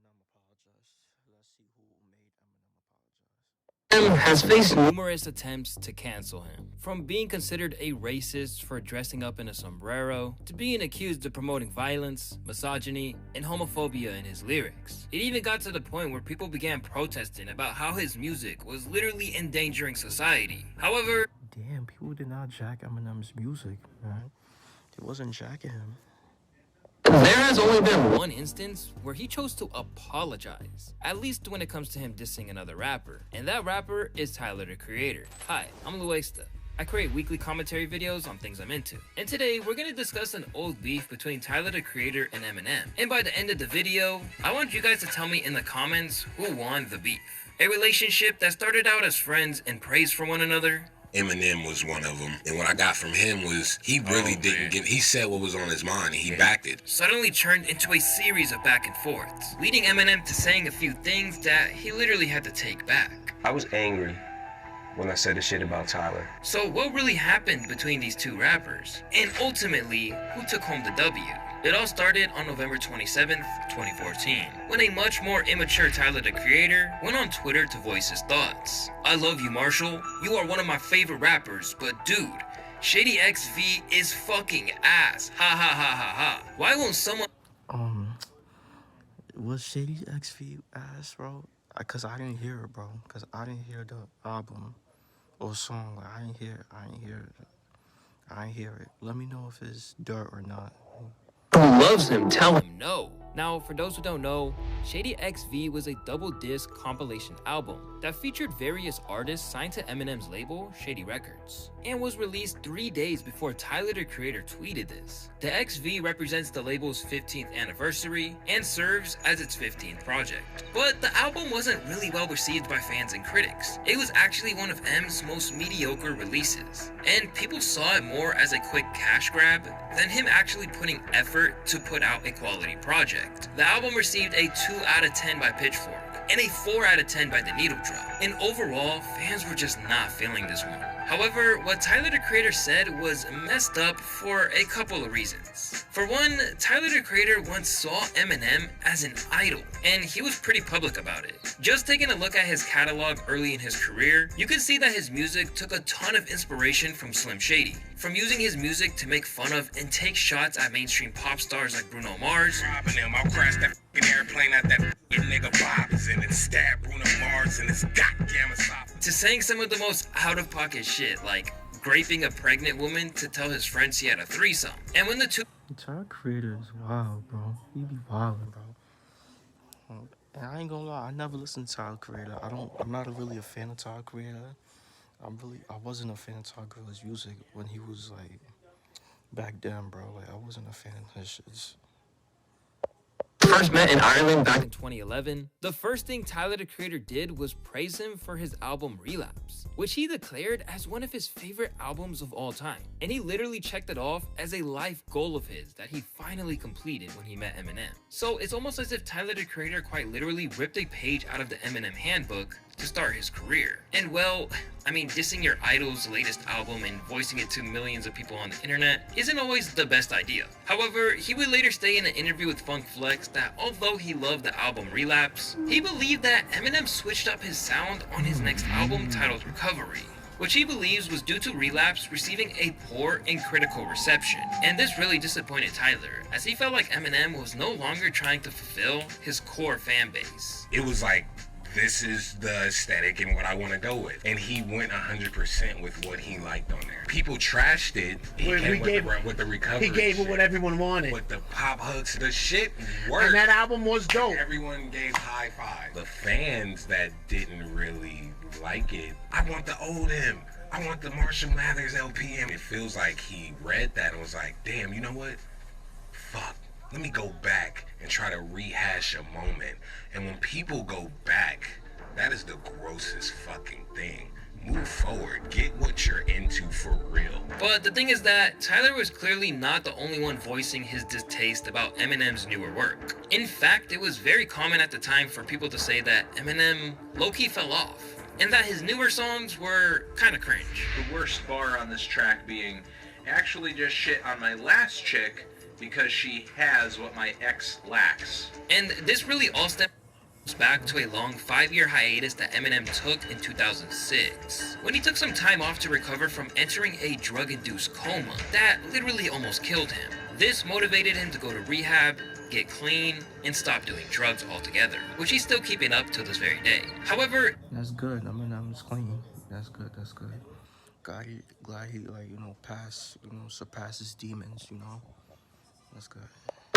Eminem apologize. Let's see who made Eminem apologize. Has faced numerous attempts to cancel him, from being considered a racist for dressing up in a sombrero, to being accused of promoting violence, misogyny, and homophobia in his lyrics. It even got to the point where people began protesting about how his music was literally endangering society. However, Damn, people did not jack Eminem's music, man. They wasn't jacking him. there has only been one instance where he chose to apologize, at least when it comes to him dissing another rapper, and that rapper is Tyler, the Creator. Hi, I'm Luesta. I create weekly commentary videos on things I'm into, and today we're gonna discuss an old beef between Tyler, the Creator, and Eminem. And by the end of the video, I want you guys to tell me in the comments who won the beef. A relationship that started out as friends and praised for one another, Eminem was one of them, and what I got from him was he really didn't get. He said what was on his mind, and he backed it. Suddenly turned into a series of back and forths, leading Eminem to saying a few things that he literally had to take back. I was angry when I said the shit about Tyler. So what really happened between these two rappers? And ultimately, who took home the W? It all started on November 27th, 2014, when a much more immature Tyler, the Creator, went on Twitter to voice his thoughts. I love you, Marshall. You are one of my favorite rappers, but dude, Shady XV is fucking ass. Ha ha ha ha ha. Why won't someone... Was Shady XV ass, bro? Cause I didn't hear it, bro. Cause I didn't hear the album or song. Like, I ain't hear it. Let me know if it's dirt or not. Who loves him, tell him no. Now, for those who don't know, Shady XV was a double disc compilation album that featured various artists signed to Eminem's label, Shady Records, and was released 3 days before Tyler, the Creator, tweeted this. The XV represents the label's 15th anniversary and serves as its 15th project. But the album wasn't really well received by fans and critics. It was actually one of M's most mediocre releases, and people saw it more as a quick cash grab than him actually putting effort to put out a quality project. The album received a 2 out of 10 by Pitchfork and a 4 out of 10 by The Needle Drop, and overall, fans were just not feeling this one. However, what Tyler, the Creator, said was messed up for a couple of reasons. For one, Tyler, the Creator once saw Eminem as an idol, and he was pretty public about it. Just taking a look at his catalog early in his career, you can see that his music took a ton of inspiration from Slim Shady. From using his music to make fun of and take shots at mainstream pop stars like Bruno Mars, Robbing him, I'll crash that airplane at that nigga Bob's and then stab Bruno Mars in his goddamn esophagus. to saying some of the most out-of-pocket shit, like raping a pregnant woman to tell his friends he had a threesome. And when the two Tyler Creator is wild, bro. He be wildin', bro. And I ain't gonna lie, I never listened to Tyler Creator. I'm not really a fan of Tyler Creator. I wasn't a fan of Tyler Creator's music when he was like back then, bro. Like, I wasn't a fan of his shit. first met in Ireland back in 2011, the first thing Tyler, the Creator, did was praise him for his album Relapse, which he declared as one of his favorite albums of all time. And he literally checked it off as a life goal of his that he finally completed when he met Eminem. So it's almost as if Tyler, the Creator, quite literally ripped a page out of the Eminem handbook to start his career. And well, I mean, dissing your idol's latest album and voicing it to millions of people on the internet isn't always the best idea. However, he would later say in an interview with Funk Flex that although he loved the album Relapse, he believed that Eminem switched up his sound on his next album titled Recovery, which he believes was due to Relapse receiving a poor and critical reception. And this really disappointed Tyler, as he felt like Eminem was no longer trying to fulfill his core fan base. It was like, this is the aesthetic and what I want to go with. And he went 100% with what he liked on there. People trashed it. He came with the recovery. He gave it what everyone wanted. With the pop hooks, the shit worked. And that album was dope. Everyone gave high five. The fans that didn't really like it, I want the old him. I want the Marshall Mathers LPM. It feels like he read that and was like, damn, you know what? Fuck. Let me go back and try to rehash a moment. And when people go back, that is the grossest fucking thing. Move forward. Get what you're into for real. But the thing is that Tyler was clearly not the only one voicing his distaste about Eminem's newer work. In fact, it was very common at the time for people to say that Eminem low-key fell off, and that his newer songs were kinda cringe. The worst bar on this track being, actually just shit on my last chick because she has what my ex lacks. And this really all stems back to a long 5-year hiatus that Eminem took in 2006, when he took some time off to recover from entering a drug-induced coma that literally almost killed him. This motivated him to go to rehab, get clean, and stop doing drugs altogether, which he's still keeping up to this very day. However, That's good. I mean, I'm clean. That's good. That's good. Glad he like, you know, surpasses demons, you know. That's good.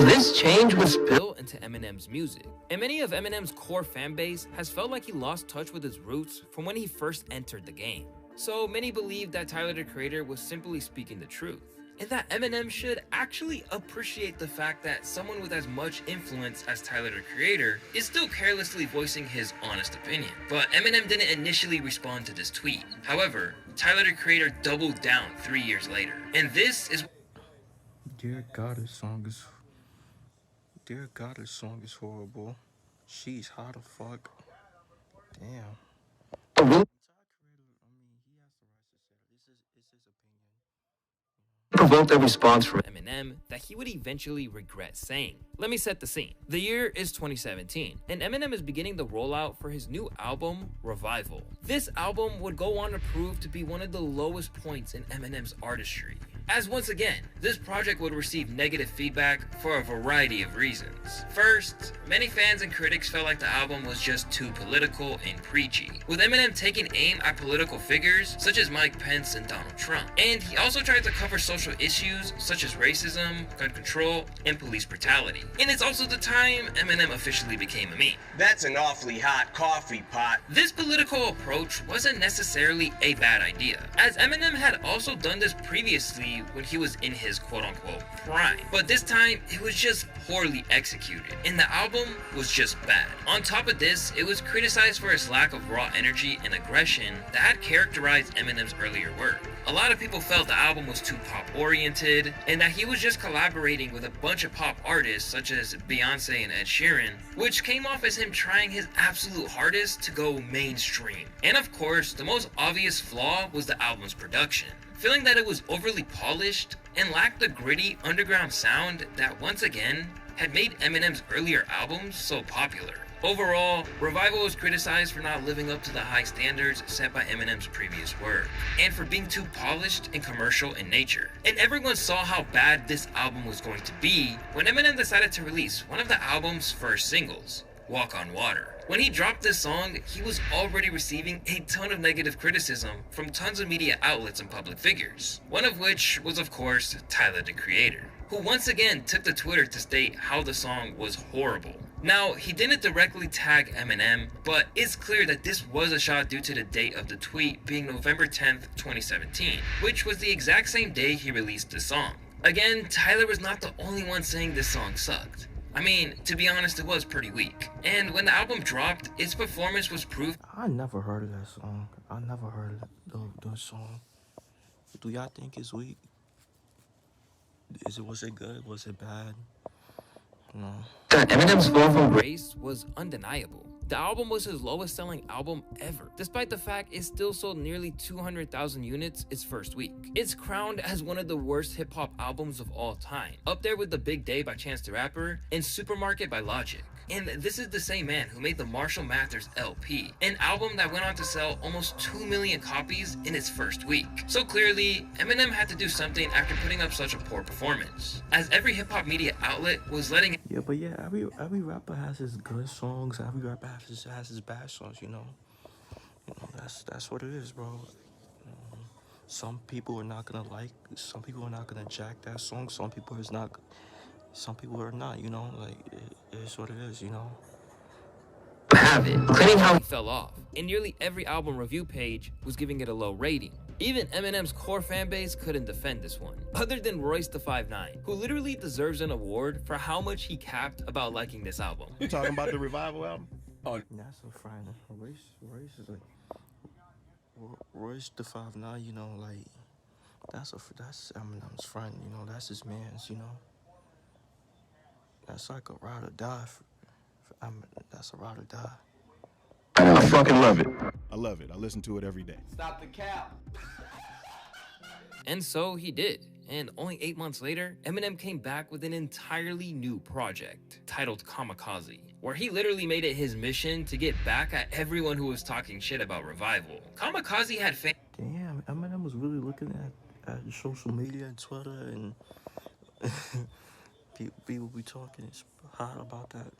this change was built into Eminem's music, and many of Eminem's core fan base has felt like he lost touch with his roots from when he first entered the game. So many believe that Tyler the Creator was simply speaking the truth, and that Eminem should actually appreciate the fact that someone with as much influence as Tyler the Creator is still carelessly voicing his honest opinion. But Eminem didn't initially respond to this tweet. However, Tyler the Creator doubled down 3 years later, and this is Dear God, this song is horrible. She's hot as fuck. Damn. provoked a response from Eminem that he would eventually regret saying. Let me set the scene. The year is 2017, and Eminem is beginning the rollout for his new album, Revival. This album would go on to prove to be one of the lowest points in Eminem's artistry, as once again, this project would receive negative feedback for a variety of reasons. First, many fans and critics felt like the album was just too political and preachy, with Eminem taking aim at political figures such as Mike Pence and Donald Trump. And he also tried to cover social issues such as racism, gun control, and police brutality. And it's also the time Eminem officially became a meme. That's an awfully hot coffee pot. This political approach wasn't necessarily a bad idea, as Eminem had also done this previously when he was in his quote-unquote prime. But this time, it was just poorly executed, and the album was just bad. On top of this, it was criticized for its lack of raw energy and aggression that had characterized Eminem's earlier work. A lot of people felt the album was too pop-oriented, and that he was just collaborating with a bunch of pop artists such as Beyonce and Ed Sheeran, which came off as him trying his absolute hardest to go mainstream. And of course, the most obvious flaw was the album's production, feeling that it was overly polished and lacked the gritty underground sound that once again had made Eminem's earlier albums so popular. Overall, Revival was criticized for not living up to the high standards set by Eminem's previous work, and for being too polished and commercial in nature. And everyone saw how bad this album was going to be when Eminem decided to release one of the album's first singles, Walk on Water. When he dropped this song, he was already receiving a ton of negative criticism from tons of media outlets and public figures, one of which was of course Tyler the Creator, who once again took to Twitter to state how the song was horrible. Now, he didn't directly tag Eminem, but it's clear that this was a shot due to the date of the tweet being November 10th, 2017, which was the exact same day he released the song. Again, Tyler was not the only one saying this song sucked. I mean, to be honest, it was pretty weak. And when the album dropped, its performance was proof. I never heard of that song. I never heard of the song. Do y'all think it's weak? Was it good? Was it bad? No. That Eminem's vocal grace was undeniable. The album was his lowest selling album ever, despite the fact it still sold nearly 200,000 units its first week. It's crowned as one of the worst hip-hop albums of all time, up there with The Big Day by Chance the Rapper and Supermarket by Logic. And this is the same man who made the Marshall Mathers LP, an album that went on to sell almost 2 million copies in its first week. So clearly, Eminem had to do something after putting up such a poor performance, as every hip-hop media outlet was letting it. Yeah, but yeah, every rapper has his good songs. Every rapper has his bad songs. You know that's what it is, bro. Some people are not gonna like. Some people are not gonna jack that song. Some people is not. Some people are not. You know, like it is what it is. You know. Have it, claiming how he fell off, and nearly every album review page was giving it a low rating. Even Eminem's core fanbase couldn't defend this one, other than Royce the 5'9", who literally deserves an award for how much he capped about liking this album. You talking about the Revival album? Oh, that's so frightening. Royce is like Royce the 5'9", you know, like that's Eminem's friend, you know, that's his man's, you know. That's like a ride or die. That's a ride or die. I fucking love it. I love it. I listen to it every day. Stop the cap. And so he did. and only 8 months later, Eminem came back with an entirely new project titled Kamikaze, where he literally made it his mission to get back at everyone who was talking shit about Revival. Kamikaze had fans. Damn, Eminem was really looking at social media and Twitter, and people be talking hot about that.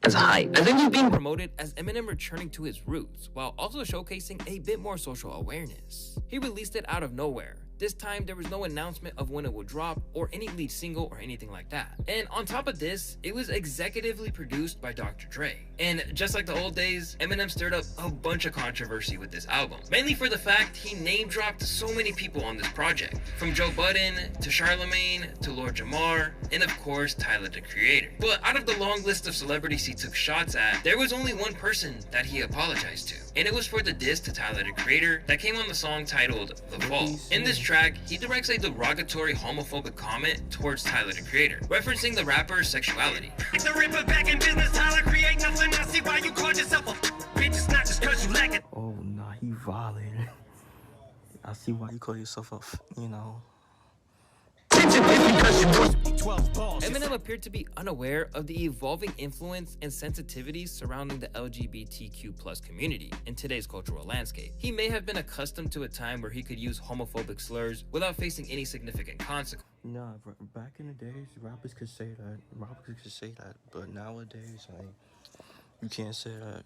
As hype. As it was being promoted as Eminem returning to his roots, while also showcasing a bit more social awareness. He released it out of nowhere. This time, there was no announcement of when it would drop, or any lead single, or anything like that. And on top of this, it was executively produced by Dr. Dre. And just like the old days, Eminem stirred up a bunch of controversy with this album. Mainly for the fact he name-dropped so many people on this project. From Joe Budden, to Charlemagne, to Lord Jamar, and of course, Tyler, the Creator. But out of the long list of celebrities he took shots at, there was only one person that he apologized to. And it was for the diss to Tyler, the Creator, that came on the song titled The Fall. In this track, he directs a derogatory homophobic comment towards Tyler, the Creator, referencing the rapper's sexuality. The ripper back in business, Tyler, create nothing. I see why you call yourself a bitch. It's not just cause you lack it. Oh, nah, he violated. I see why you call yourself you know. Eminem appeared to be unaware of the evolving influence and sensitivities surrounding the LGBTQ+ community in today's cultural landscape. He may have been accustomed to a time where he could use homophobic slurs without facing any significant consequences. Nah, back in the days, rappers could say that. But nowadays, like, you can't say that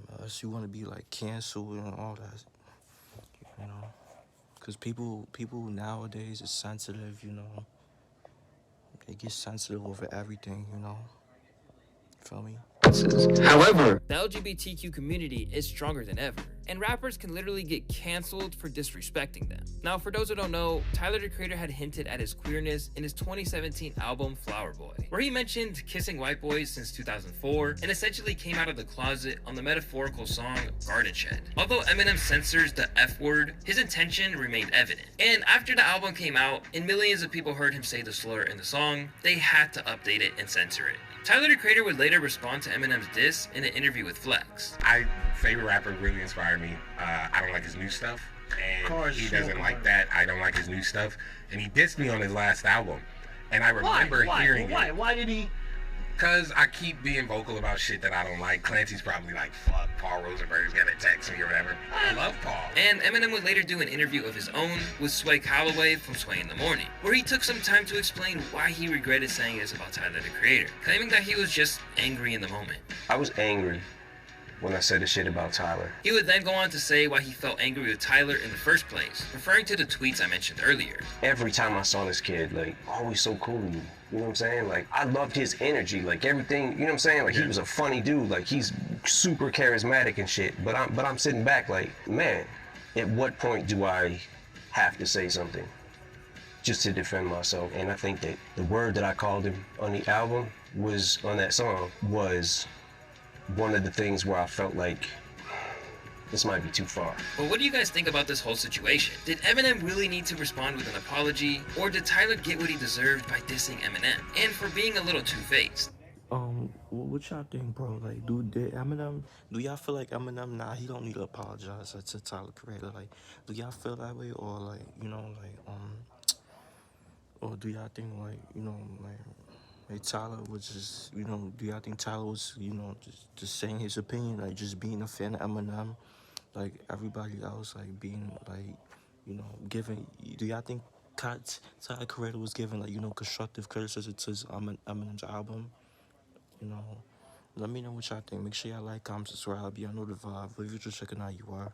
unless you want to be like canceled and all that, you know. Because people nowadays is sensitive, you know. They get sensitive over everything, you know. Feel me? However, the LGBTQ community is stronger than ever, and rappers can literally get canceled for disrespecting them. Now, for those who don't know, Tyler, the Creator, had hinted at his queerness in his 2017 album Flower Boy, where he mentioned kissing white boys since 2004 and essentially came out of the closet on the metaphorical song Garden Shed. Although Eminem censors the F word, his intention remained evident. And after the album came out and millions of people heard him say the slur in the song, they had to update it and censor it. Tyler, the Creator, would later respond to Eminem's diss in an interview with Flex. Favorite rapper really inspired me. I don't like his new stuff, and he doesn't like that. I don't like his new stuff, and he dissed me on his last album. And I remember hearing it. Why did he? Because I keep being vocal about shit that I don't like. Clancy's probably like, fuck, Paul Rosenberg's gonna text me or whatever. I love Paul. And Eminem would later do an interview of his own with Sway Calloway from Sway in the Morning, where he took some time to explain why he regretted saying this about Tyler, the Creator, claiming that he was just angry in the moment. I was angry when I said the shit about Tyler. He would then go on to say why he felt angry with Tyler in the first place, referring to the tweets I mentioned earlier. Every time I saw this kid, like, always so cool to me. You know what I'm saying? Like, I loved his energy, like everything, you know what I'm saying? Like, he was a funny dude, like, he's super charismatic and shit. But I'm sitting back like, man, at what point do I have to say something just to defend myself? And I think that the word that I called him on the album was, on that song, was one of the things where I felt like this might be too far. But what do you guys think about this whole situation? Did Eminem really need to respond with an apology, or did Tyler get what he deserved by dissing Eminem, and for being a little two-faced? What y'all think, bro? Like, do y'all feel like Eminem, nah, he don't need to apologize to Tyler, Creator? Like, do y'all feel that way, or like, you know, like, or do y'all think, like, you know, like Tyler was just, you know, do y'all think Tyler was, you know, just saying his opinion, like, just being a fan of Eminem, like everybody else, like, being, like, you know, giving, do y'all think Tyler, Creator, was giving, like, you know, constructive criticism to Eminem's album? You know, let me know what y'all think. Make sure y'all like, comment, subscribe. Y'all know the vibe. If you're just checking out, you are.